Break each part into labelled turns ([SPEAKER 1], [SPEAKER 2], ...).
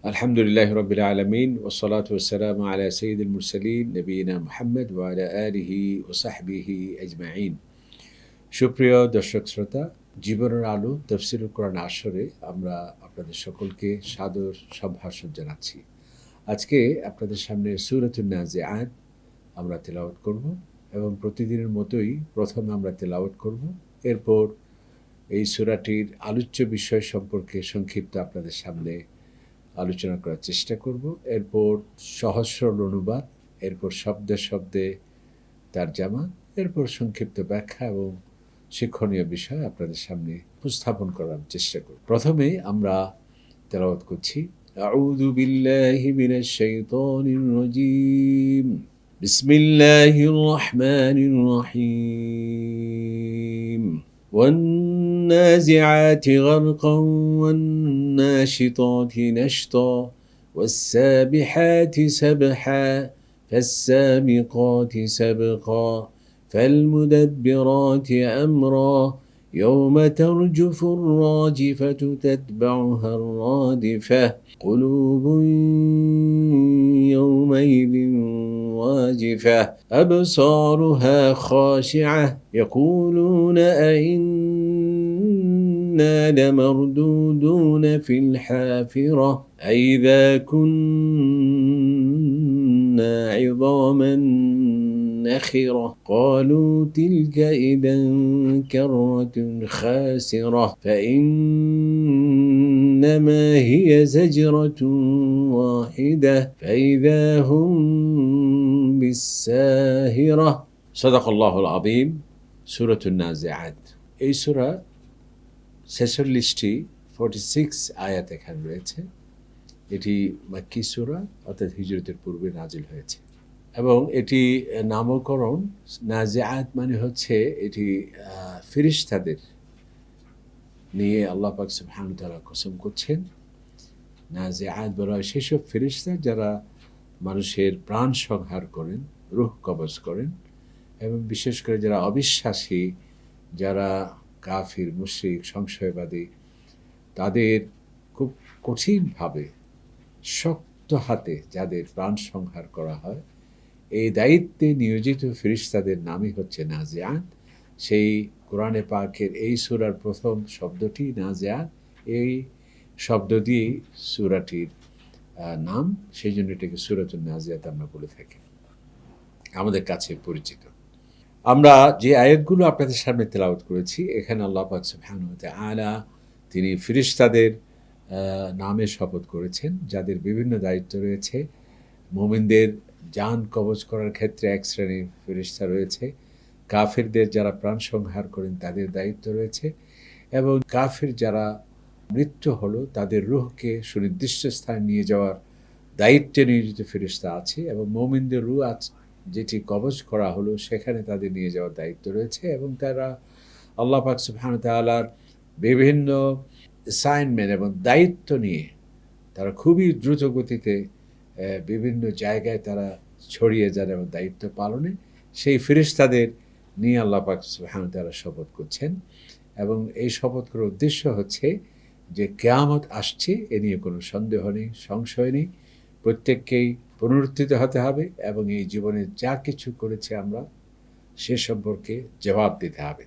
[SPEAKER 1] আলহামদুলিল্লাহ রবিল আলমিন ওসলাত ওসালাম আলা সঈদুল মুরসালিন নবীনা মোহাম্মদ ওয়ালা আলিহি ওসাহবিহি আজমাইন। সুপ্রিয় দর্শক শ্রোতা, জীবনের আলো তফসিরুল কোরআন আসরে আমরা আপনাদের সকলকে সাদর সম্ভাষণ জানাচ্ছি। আজকে আপনাদের সামনে সূরাতুন নাজিআত আমরা তেলাওয়াত করব এবং প্রতিদিনের মতোই প্রথমে আমরা তেলাওয়াত করব, এরপর এই সূরাটির আলোচ্য বিষয় সম্পর্কে সংক্ষিপ্ত আপনাদের সামনে আলোচনা করার চেষ্টা করব, এরপর সহজ সরল অনুবাদ, এরপর শব্দে শব্দে তারজামা, এরপর সংক্ষিপ্ত ব্যাখ্যা এবং শিক্ষণীয় বিষয় আপনাদের সামনে উপস্থাপন করার চেষ্টা করব। প্রথমে আমরা তেলাওয়াত করছি আউযু বিল্লাহি মিনাশ শাইতানির রাজীম বিসমিল্লাহির রহমানির রহিম والنازعات غرقا والناشطات نشطا والسابحات سبحا فالسابقات سبقا فالمدبرات أمرا يوم ترجف الراجفة تتبعها الرادفة قلوب يومئذ واجفة أبصارها خاشعة يقولون أئنا لمردودون في الحافرة أئذا كنا عظاما نخرة قالوا تلك إذا كرة خاسرة فإنما هي زجرة واحدة فإذا هم بالساهرة صدق الله العظيم সূরাতুন নাজিআত। এই সূরা 46টি 46 আয়াত এখানে রয়েছে। এটি মাক্কি সূরা, অর্থাৎ হিজরতের পূর্বে নাজিল হয়েছে এবং এটি নামকরণ নাজিআত মানে হচ্ছে এটি ফেরেশতাদের নিয়ে আল্লাহ পাক সুবহানাহু ওয়া তাআলা কসম করছেন। নাজিআত বলা হয় সেসব ফেরেশতা যারা মানুষের প্রাণ সংহার করেন, রূহ কবজ করেন এবং বিশেষ করে যারা অবিশ্বাসী, যারা কাফির, মুশরিক, সংশয়বাদী, তাদের খুব কঠিনভাবে শক্ত হাতে যাদের প্রাণ সংহার করা হয়, এই দায়িত্বে নিয়োজিত ফেরেশতাদের নামই হচ্ছে নাজিআত। সেই কোরআনে পাকের এই সূরার প্রথম শব্দটি নাজিআত, এই শব্দ দিয়ে সূরাটির নাম, সেই জন্য এটাকে সূরাতুন নাজিআত আমরা বলে থাকি, আমাদের কাছে পরিচিত। আমরা যে আয়াতগুলো আপনাদের সামনে তেলাওয়াত করেছি, এখানে আল্লাহ পাক সুবহানাহু ওয়া তাআলা তিনি ফেরেশতাদের নামে শপথ করেছেন, যাদের বিভিন্ন দায়িত্ব রয়েছে। মুমিনদের জান কবজ করার ক্ষেত্রে এক শ্রেণীর ফেরেশতা রয়েছে, কাফিরদের যারা প্রাণ সংহার করেন তাদের দায়িত্ব রয়েছে, এবং কাফির যারা মৃত্যু হলো তাদের রূহকে সুনির্দিষ্ট স্থানে নিয়ে যাওয়ার দায়িত্বে নিয়োজিত ফেরেশতা আছে, এবং মুমিনদের রূহ যেটি কবজ করা হলো সেখানে তাদের নিয়ে যাওয়ার দায়িত্ব রয়েছে। এবং তারা আল্লাহ পাক সুবহানাহু ওয়া তাআলার বিভিন্ন অ্যাসাইনমেন্ট এবং দায়িত্ব নিয়ে তারা খুবই দ্রুত গতিতে বিভিন্ন জায়গায় তারা ছড়িয়ে যান এবং দায়িত্ব পালনে সেই ফেরেশতাদের নিয়ে আল্লাহ পাক সুবহানাহু ওয়া তাআলা শপথ করছেন। এবং এই শপথ করার উদ্দেশ্য হচ্ছে যে কিয়ামত আসছে, এ নিয়ে কোনো সন্দেহ নেই, সংশয় নেই। প্রত্যেককেই পুনরুত্থিত হতে হবে এবং এই জীবনে যা কিছু করেছে আমরা সে সম্পর্কে জবাব দিতে হবে।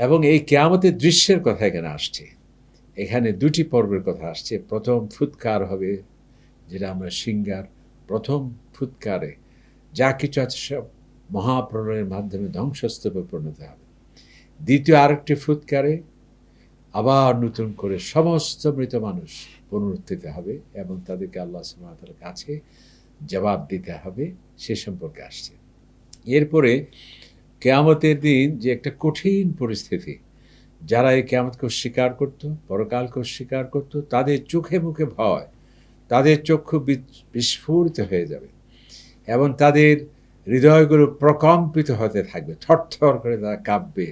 [SPEAKER 1] এবং এই কিয়ামতের দৃশ্যের কথা এখানে আসছে। এখানে দুটি পর্বের কথা আসছে। প্রথম ফুৎকার হবে, যেটা আমরা সিঙ্গার, প্রথম ফুৎকারে যা কিছু আছে সব মহাপ্রলয়ের মাধ্যমে ধ্বংসস্তূপে পরিণত হবে। দ্বিতীয় আরেকটি ফুৎকারে আবার নতুন করে সমস্ত মৃত মানুষ পুনরুত্থিত হবে এবং তাদেরকে আল্লাহ সুবহানাহু ওয়া তাআলার কাছে জবাব দিতে হবে, সে সম্পর্কে আসছে। এরপরে কিয়ামতের দিন যে একটা কঠিন পরিস্থিতি, যারা এই কিয়ামতকে অস্বীকার করত, পরকালকে অস্বীকার করত, তাদের চোখে মুখে ভয়, তাদের চক্ষু বিস্ফোরিত হয়ে যাবে এবং তাদের হৃদয়গুলো প্রকম্পিত হতে থাকবে, থরথর করে তারা কাঁপবে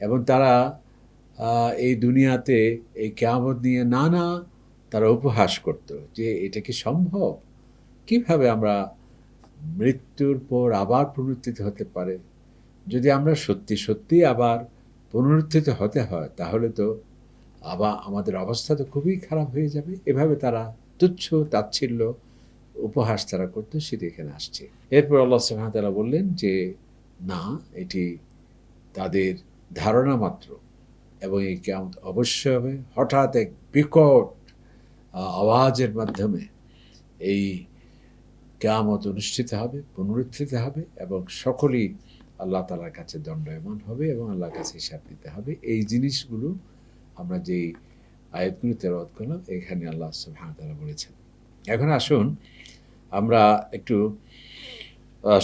[SPEAKER 1] এবং তারা এই দুনিয়াতে এই কিয়ামত নিয়ে নানা তারা উপহাস করত যে এটা কি সম্ভব, কিভাবে আমরা মৃত্যুর পর আবার পুনরুত্থিত হতে পারে, যদি আমরা সত্যি সত্যি আবার পুনরুত্থিত হতে হয় তাহলে তো আবার আমাদের অবস্থা তো খুবই খারাপ হয়ে যাবে। এভাবে তারা তুচ্ছ তাচ্ছিল্য উপহাস তারা করতো, সেটি এখানে আসছে। এরপর আল্লাহ সুবহানাহু ওয়া তাআলা বললেন যে না, এটি তাদের ধারণা মাত্র, এবং এই কিয়ামত অবশ্যই হবে। হঠাৎ এক বিকট আওয়াজের মাধ্যমে এই কিয়ামত অনুষ্ঠিত হবে, পুনরুত্থিত হবে, এবং সকলেই আল্লাহ তাআলার কাছে দণ্ডায়মান হবে এবং আল্লাহর কাছে হিসাব দিতে হবে। এই জিনিসগুলো আমরা যেই আয়াতগুলো তেলাওয়াত করলাম, এখানে আল্লাহ সুবহানাহু ওয়া তাআলা বলেছেন। এখন আসুন আমরা একটু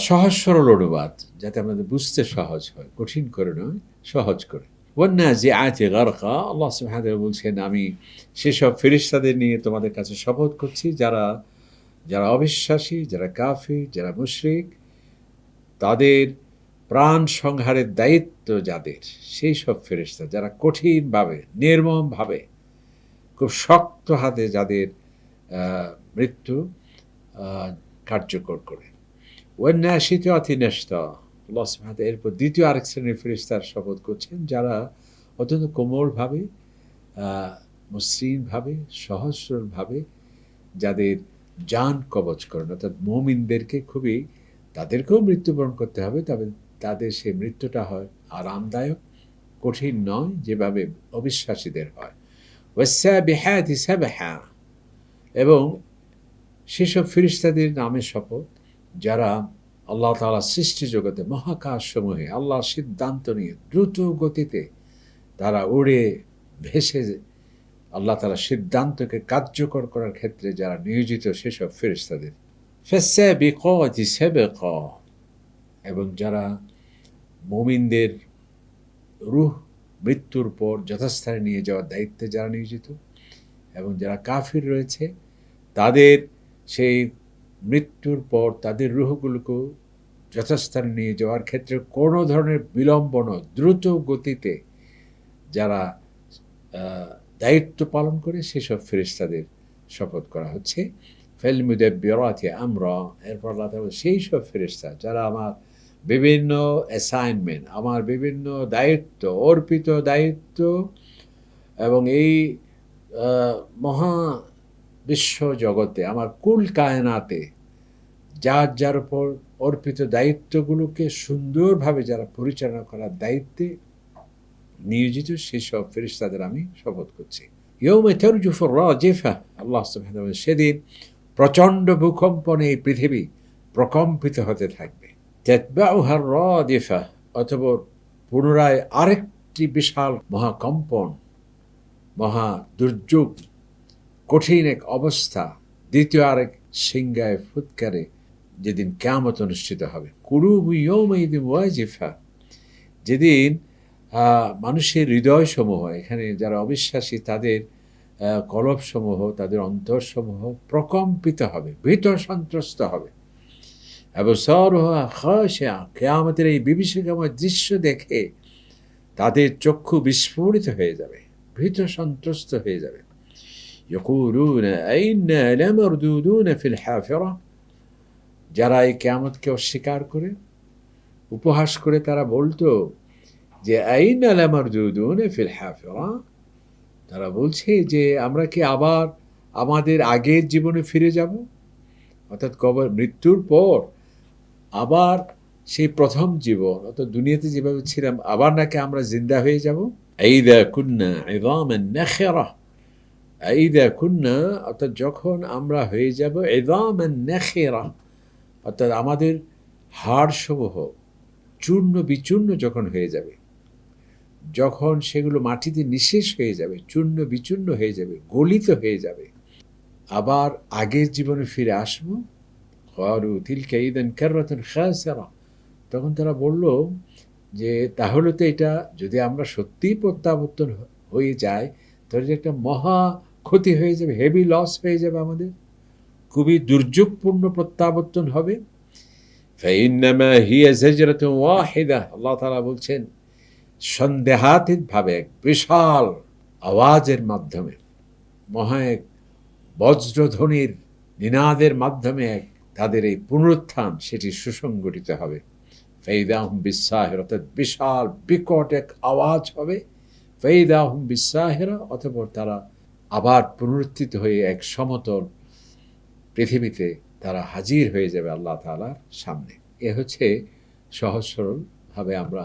[SPEAKER 1] সহজ সরল অনুবাদ, যাতে আমাদের বুঝতে সহজ হয়, কঠিন করে নয়, সহজ করে। ওয়ান্নাজিআতি গারকা, আল্লাহ সুবহানাহু ওয়া তাআলা বলছেন, আমি সেসব ফেরেশতাদের নিয়ে তোমাদের কাছে শপথ করছি যারা অবিশ্বাসী, যারা কাফির, যারা মুশরিক, তাদের প্রাণ সংহারের দায়িত্ব যাদের, সেই সব ফেরেশতা যারা কঠিনভাবে, নির্মমভাবে, খুব শক্ত হাতে যাদের মৃত্যু কার্যকর করে। ওয়ান্নাশিতাতি নাশতা, আল্লাহ সুবহানাহু ওয়া তাআলা এরপর দ্বিতীয় আরেক শ্রেণীর ফেরেশতার শপথ করছেন যারা অত্যন্ত কোমলভাবে, মসৃণভাবে, সহজ সরলভাবে যাদের জান কবজ করেন, অর্থাৎ মুমিনদেরকে খুবই, তাদেরকেও মৃত্যুবরণ করতে হবে, তবে তাদের সেই মৃত্যুটা হয় আরামদায়ক, কঠিন নয় যেভাবে অবিশ্বাসীদের হয়। ওয়াসসাবিহাতি সাবহা, এবং সেসব ফেরেশতাদের নামে শপথ যারা আল্লাহ তাআলা সৃষ্টি জগতে মহাকাশসমূহে আল্লাহর সিদ্ধান্ত নিয়ে দ্রুত গতিতে তারা উড়ে ভেসে আল্লাহ তাআলার সিদ্ধান্তকে কার্যকর করার ক্ষেত্রে যারা নিয়োজিত, সেসব ফেরেশতাদের। ফাসসাবিকাতি সাবকা, এবং যারা মুমিনদের রূহ মৃত্যুর পর যথাস্থানে নিয়ে যাওয়ার দায়িত্বে যারা নিয়োজিত, এবং যারা কাফির রয়েছে তাদের সেই মৃত্যুর পর তাদের রূহগুলোকে যথাস্থানে নিয়ে যাওয়ার ক্ষেত্রে কোনো ধরনের বিলম্ব নয়, দ্রুত গতিতে যারা দায়িত্ব পালন করে, সেসব ফেরেশতাদের শপথ করা হচ্ছে। ফাল মুদাব্বিরাতি আমরা, এরপর আল্লাহ তাআলা সেই সব ফেরেশতা যারা আমার বিভিন্ন অ্যাসাইনমেন্ট, আমার বিভিন্ন দায়িত্ব, অর্পিত দায়িত্ব, এবং এই মহা বিশ্ব জগতে, আমার কুল কায়নাতে যার যার উপর অর্পিত দায়িত্বগুলোকে সুন্দরভাবে যারা পরিচালনা করার দায়িত্বে নিয়োজিত, সেসব ফেরেশতাদের আমি শপথ করছি। ইয়াউমা তারজুফুর রাজিফা, আল্লাহ সুবহানাহু ওয়া তাআলা, সেদিন প্রচণ্ড ভূকম্পনে এই পৃথিবী প্রকম্পিত হতে থাকবে। তাতবাউহা রাদিফা, অথবা পুনরায় আরেকটি বিশাল মহাকম্পন, মহা দুর্যোগ, কঠিন এক অবস্থা, দ্বিতীয় আরেক সিংগায় ফুৎকারে যেদিন কিয়ামত অনুষ্ঠিত হবে। কুলুবু ইয়াউমাইযিন ওয়াজিফা, যেদিন মানুষের হৃদয়সমূহ, এখানে যারা অবিশ্বাসী তাদের কলবসমূহ, তাদের অন্তরসমূহ প্রকম্পিত হবে, ভীত সন্ত্রস্ত হবে। আবসারুহা খাশিআ, কিয়ামতের এই বিভীষিকাময় দৃশ্য দেখে তাদের চক্ষু বিস্ফোরিত হয়ে যাবে, ভীত সন্ত্রস্ত হয়ে যাবে। ইয়াকুলুনা আইন্না লামারদুদুনা ফিল হাফিরা, যারা এই কিয়ামতকে অস্বীকার করে, উপহাস করে, তারা বলতো যে আইন্না লামারদুদুনা ফিল হাফিরা, তারা বলছে যে আমরা কি আবার আমাদের আগের জীবনে ফিরে যাব, অর্থাৎ কবর, মৃত্যুর পর আবার সেই প্রথম জীবন, অর্থাৎ দুনিয়াতে যেভাবে ছিলাম আবার নাকি আমরা জিন্দা হয়ে যাব। আইদা কুন্না ইযামান নাখিরা, আইদা কুন্না, অর্থাৎ যখন আমরা হয়ে যাব ইযামান নাখিরা, অর্থাৎ আমাদের হাড়সমূহ চূর্ণ বিচূর্ণ যখন হয়ে যাবে, যখন সেগুলো মাটিতে নিঃশেষ হয়ে যাবে, চূর্ণ বিচূর্ণ হয়ে যাবে, গলিত হয়ে যাবে, আবার আগের জীবনে ফিরে আসবো। ক্বালু তিলকা ইযান কাররাতুন খাসিরা, তখন তারা বলল যে তাহলে তো এটা, যদি আমরা সত্যিই প্রত্যাবর্তন হয়ে যাই, তাহলে একটা মহা ক্ষতি হয়ে যাবে, হেভি লস হয়ে যাবে, আমাদের খুবই দুর্যোগপূর্ণ প্রত্যাবর্তন হবে। ফাইন্নামা হিয়া যাজরাতুন ওয়াহিদা, আল্লাহ তাআলা বলছেন সন্দেহাতীতভাবে এক বিশাল আওয়াজের মাধ্যমে, মহা এক বজ্রধ্বনির নিনাদের মাধ্যমে তাদের এই পুনরুত্থান সেটি সুসংগঠিত হবে। ফাইদাহুম বিসাহির, অর্থাৎ বিশাল বিকট এক আওয়াজ হবে। ফাইদা হুম বিসাহিরা, অতঃপর তারা আবার পুনরুত্থিত হয়ে এক সমতল পৃথিবীতে তারা হাজির হয়ে যাবে আল্লাহ তাআলার সামনে। এ হচ্ছে সহজ সরলভাবে আমরা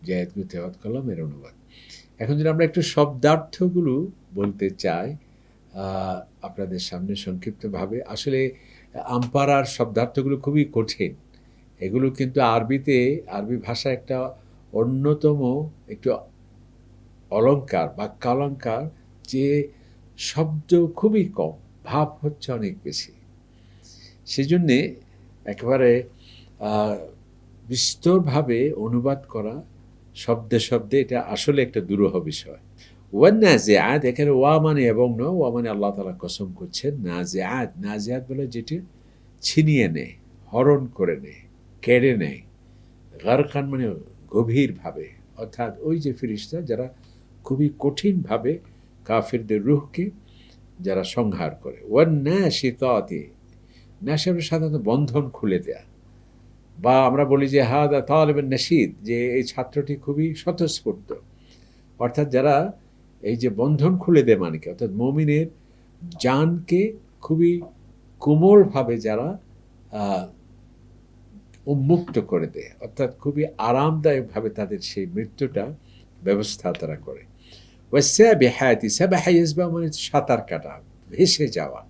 [SPEAKER 1] যে আয়াতগুলো তেলাওয়াত করলাম এর অনুবাদ। এখন যদি আমরা একটু শব্দার্থগুলো বলতে চাই আপনাদের সামনে সংক্ষিপ্তভাবে, আসলে আমপারার শব্দার্থগুলো খুবই কঠিন। এগুলো কিন্তু আরবি ভাষা একটা অন্যতম একটু অলংকার, বাক্যালঙ্কার, যে শব্দ খুবই কম, ভাব হচ্ছে অনেক বেশি। সেজন্যে একেবারে বিস্তরভাবে অনুবাদ করা শব্দে শব্দে এটা আসলে একটা দুরূহ বিষয়। ওয়ান্নাজিআত, এখানে ওয়া মানে এবং নয়, ওয়া মানে আল্লাহ তাআলা কসম করছেন। নাজিআত বলে যেটি ছিনিয়ে নেয়, হরণ করে নেয়, কেড়ে নেয়। গারকান মানে গভীরভাবে, অর্থাৎ ওই যে ফেরেশতা যারা খুবই কঠিনভাবে কাফিরদের রূহকে যারা সংহার করে। ওয়ান্নাশিতাতি, নাশা সাধারণত বন্ধন খুলে দেয়া, বা আমরা বলি যে হাদা তালিবুন নাশীদ, যে এই ছাত্রটি খুবই স্বতঃস্ফূর্ত। অর্থাৎ যারা এই যে বন্ধন খুলে দেয় মানে কি, অর্থাৎ মুমিনের জানকে খুবই কোমলভাবে যারা উন্মুক্ত করে দেয়, অর্থাৎ খুবই আরামদায়কভাবে তাদের সেই মৃত্যুটা ব্যবস্থা তারা করে। ওয়াসাবিহাতি, সাবাহা ইয়াসবাহ মানে সাঁতার কাটা, ভেসে যাওয়া।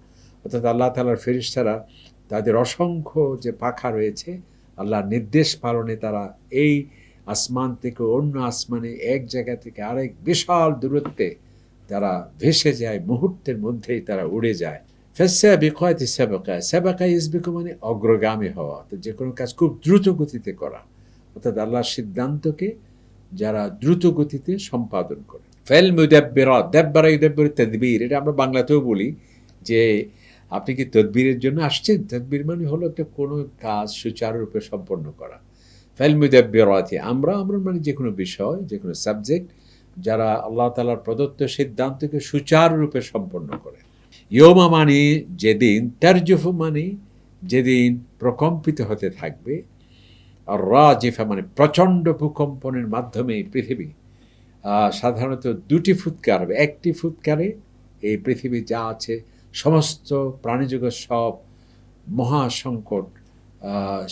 [SPEAKER 1] অর্থাৎ আল্লাহ তাআলার ফেরেশতারা তাদের অসংখ্য যে পাখা রয়েছে, আল্লাহর নির্দেশ পালনে তারা এই আসমান থেকে অন্য আসমানে, এক জায়গা থেকে আরেক বিশাল দূরত্বে তারা ভেসে যায়, মুহূর্তের মধ্যেই তারা উড়ে যায়। ফাসাবিকাতি সাবাকা, সাবাকা ইয়াসবিকু মানে অগ্রগামী হওয়া, তো যে কোনো কাজ খুব দ্রুত গতিতে করা, অর্থাৎ আল্লাহর সিদ্ধান্তকে যারা দ্রুত গতিতে সম্পাদন করে। ফাল মুদাব্বিরাত, দাব্বারা ইউদাব্বিরু তাদবীর, এটা আমরা বাংলাতেও বলি যে আপনি কি তদবিরের জন্য আসছেন? তদবির মানে হলো একটা কোনো কাজ সুচারুরূপে সম্পন্ন করা। ফাল মুদাব্বিরাতি, আমরা মানে যে কোনো বিষয়, যে কোনো সাবজেক্ট যারা আল্লাহ তাআলার প্রদত্ত সিদ্ধান্তকে সুচারুরূপে সম্পন্ন করে। ইয়ৌমা মানে যেদিন, তারজুফু মানে যেদিন প্রকম্পিত হতে থাকবে, আর রাজিফা মানে প্রচণ্ড ভূকম্পনের মাধ্যমে পৃথিবী সাধারণত দুটি ফুৎকার হবে। একটি ফুৎকারে এই পৃথিবী যা আছে সমস্ত প্রাণীজগৎ, সব মহাসংকট,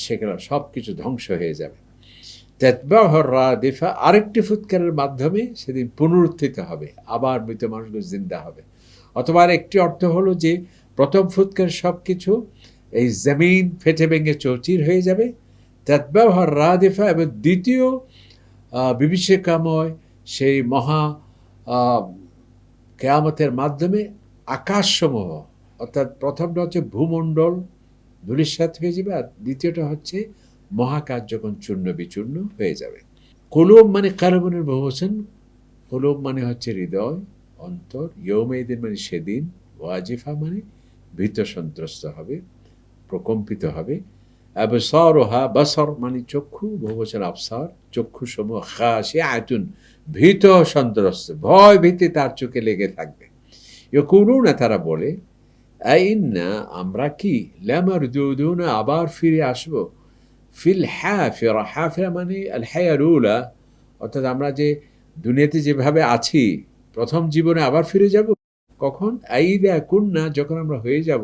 [SPEAKER 1] সেগুলো সব কিছু ধ্বংস হয়ে যাবে। তাতবাউহু রাদিফা, আরেকটি ফুৎকারের মাধ্যমে সেদিন পুনরুত্থিত হবে, আবার মৃত মানুষগুলো জিন্দা হবে। অথবা একটি অর্থ হলো যে প্রথম ফুৎকার সব কিছু এই জমিন ফেটে ভেঙে চৌচির হয়ে যাবে, তাতবাউহু রাদিফা, এবং দ্বিতীয় বিভীষিকাময় সেই মহা কিয়ামতের মাধ্যমে আকাশসমূহ, অর্থাৎ প্রথমটা হচ্ছে ভূমণ্ডল ধূলিসাৎ হয়ে যাবে, আর দ্বিতীয়টা হচ্ছে মহাকাশ যখন চূর্ণ বিচূর্ণ হয়ে যাবে। কুলুব মানে কালবনের বহুবচন, কুলুব মানে হচ্ছে হৃদয়, অন্তর। ইয়ৌমাইদিন মানে সেদিন। ওয়াজিফা মানে ভীত সন্ত্রস্ত হবে, প্রকম্পিত হবে। আবসারুহা, বাসর মানে চক্ষু, বহুবচন আবসার, চক্ষুসমূহ। খাশিআতুন, ভীত সন্ত্রস্ত, ভয় ভীতি তার চোখে লেগে থাকবে। ইয়াকুলুনা, তারা বলে, আইন্না, আমরা কি, লামারদুদুনা, আবার ফিরে আসব, ফিল হাফিরা, হাফিরা মানে আল হায়াতুল উলা, অর্থাৎ আমরা যে দুনিয়াতে যেভাবে আছি প্রথম জীবনে আবার ফিরে যাব। কখন? আইদা কুন্না, যখন আমরা হয়ে যাব,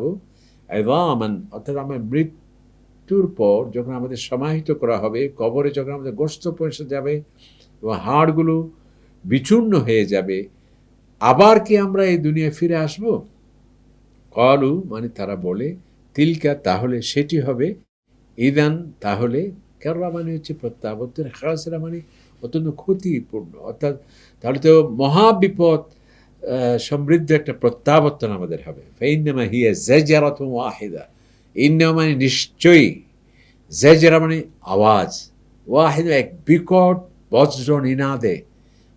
[SPEAKER 1] ইযামান, অর্থাৎ আমরা মৃত্যুর পর যখন আমাদের সমাহিত করা হবে, কবরে যখন আমাদের গোশত পৌঁছে যাবে এবং হাড়গুলো বিচূর্ণ হয়ে যাবে, আবার কি আমরা এই দুনিয়ায় ফিরে আসব? ক্বালু মানে তারা বলে, তিলকা, তাহলে সেটি হবে, ইদান তাহলে, কাররা মানে হচ্ছে প্রত্যাবর্তন, খাসরা মানে অত্যন্ত ক্ষতিপূর্ণ, অর্থাৎ তাহলে তো মহাবিপদ সমৃদ্ধ একটা প্রত্যাবর্তন আমাদের হবে। ফাইন্নামা হিয়া যাজরাতুন ওয়াহিদা, ইন্নামা মানে নিশ্চয়ই, যাজরা মানে আওয়াজ, ওয়াহিদা এক বিকট বজ্র নিনাদে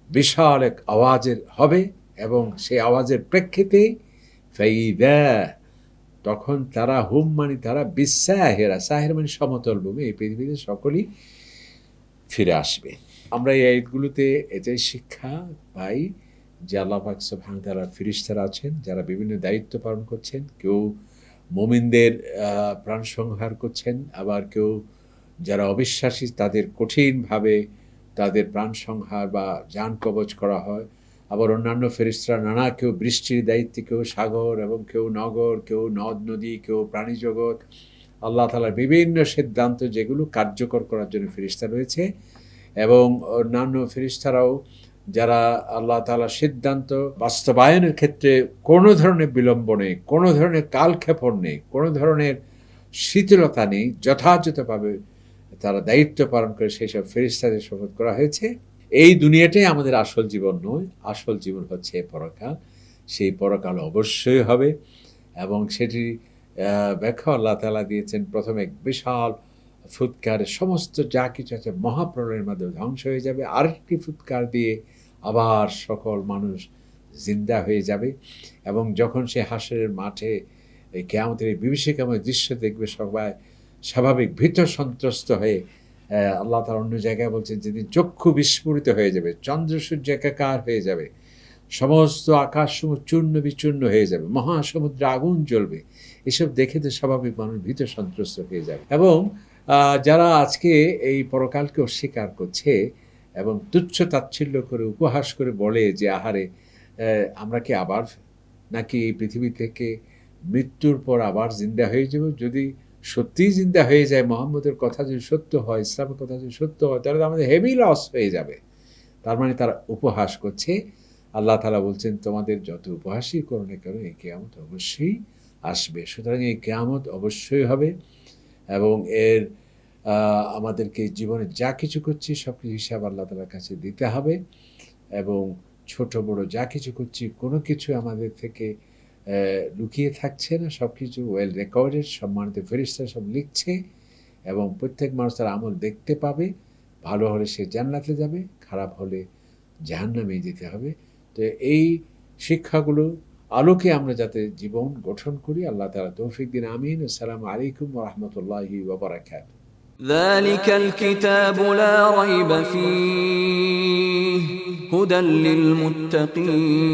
[SPEAKER 1] বিশাল এক আওয়াজের হবে, এবং সেই আওয়াজের প্রেক্ষিতে ফাইদা, তখন তারা, হুম মানে তারা, বিসাহেরা, সাহের মানে সমতল ভূমি, এই পৃথিবীতে সকলেই ফিরে আসবে। আমরা এই আয়াতগুলোতে এটাই শিক্ষা পাই যে আল্লাহ পাক সুবহানাহু ওয়া তাআলার ফেরেশতারা আছেন যারা বিভিন্ন দায়িত্ব পালন করছেন। কেউ মুমিনদের প্রাণ সংহার করছেন, আবার কেউ যারা অবিশ্বাসী তাদের কঠিনভাবে তাদের প্রাণ সংহার বা জান কবজ করা হয়। আবার অন্যান্য ফেরেশতারা নানা, কেউ বৃষ্টির দায়িত্বে, কেউ সাগর, এবং কেউ নগর, কেউ নদ নদী, কেউ প্রাণী জগৎ। আল্লাহ তাআলার বিভিন্ন সিদ্ধান্ত যেগুলো কার্যকর করার জন্য ফেরেশতা রয়েছে, এবং অন্যান্য ফেরেশতারাও যারা আল্লাহ তাআলার সিদ্ধান্ত বাস্তবায়নের ক্ষেত্রে কোনো ধরনের বিলম্ব নেই, কোনো ধরনের কালক্ষেপণ নেই, কোনো ধরনের শিথিলতা নেই, যথাযথভাবে তারা দায়িত্ব পালন করে সেই সব ফেরেশতাদের শপথ করা হয়েছে। এই দুনিয়াটাই আমাদের আসল জীবন নয়, আসল জীবন হচ্ছে পরকাল। সেই পরকাল অবশ্যই হবে, এবং সেটি ব্যাখ্যা আল্লাহ তাআলা দিয়েছেন। প্রথমে এক বিশাল ফুৎকারে সমস্ত যা কিছু আছে মহাপ্রলয়ের মাধ্যমে ধ্বংস হয়ে যাবে, আরেকটি ফুৎকার দিয়ে আবার সকল মানুষ জিন্দা হয়ে যাবে। এবং যখন সে হাসরের মাঠে এই কিয়ামতের এই বিভীষিকাময় দৃশ্য দেখবে, সবাই স্বাভাবিক ভীত সন্ত্রস্ত হয়ে, আল্লাহ তাআলা অন্য জায়গায় বলছেন যেদিন চক্ষু বিস্ফোরিত হয়ে যাবে, চন্দ্র সূর্য একাকার হয়ে যাবে, সমস্ত আকাশসমূহ চূর্ণ বিচূর্ণ হয়ে যাবে, মহাসমুদ্রে আগুন জ্বলবে, এসব দেখে তো স্বাভাবিক মানুষ ভীত সন্ত্রস্ত হয়ে যাবে। এবং যারা আজকে এই পরকালকে অস্বীকার করছে এবং তুচ্ছ তাচ্ছিল্য করে উপহাস করে বলে যে আহারে আমরা কি আবার নাকি এই পৃথিবী থেকে মৃত্যুর পর আবার জিন্দা হয়ে যাব, যদি সত্যিই জিন্দা হয়ে যায়, মুহাম্মদের কথা যদি সত্য হয়, ইসলামের কথা যদি সত্য হয়, তাহলে তো আমাদের হেভি লস হয়ে যাবে। তার মানে তারা উপহাস করছে। আল্লাহ তাআলা বলছেন তোমাদের যত উপহাসই করো না কেন, এই কিয়ামত অবশ্যই আসবে। সুতরাং এই কিয়ামত অবশ্যই হবে, এবং এর আমাদেরকে জীবনে যা কিছু করছি সব কিছু হিসাব আল্লাহ তাআলার কাছে দিতে হবে, এবং ছোট বড় যা কিছু করছি কোনো কিছু আমাদের থেকে লুকিয়ে থাকছে না, সব কিছু ওয়েল রেকর্ডেড, সম্মানিত ফেরেশতারা সব লিখছে, এবং প্রত্যেক মানুষ তার আমল দেখতে পাবে। ভালো হলে সে জান্নাতে যাবে, খারাপ হলে জাহান্নামে যেতে হবে। তো এই শিক্ষাগুলো আলোকে আমরা যাতে জীবন গঠন করি, আল্লাহ তাআলা তৌফিক দিন। আমিন। আসসালামু আলাইকুম ওয়া রাহমাতুল্লাহি ওয়া বারাকাতুহু।
[SPEAKER 2] ذلك الكتاب لا ريب فيه هدى للمتقين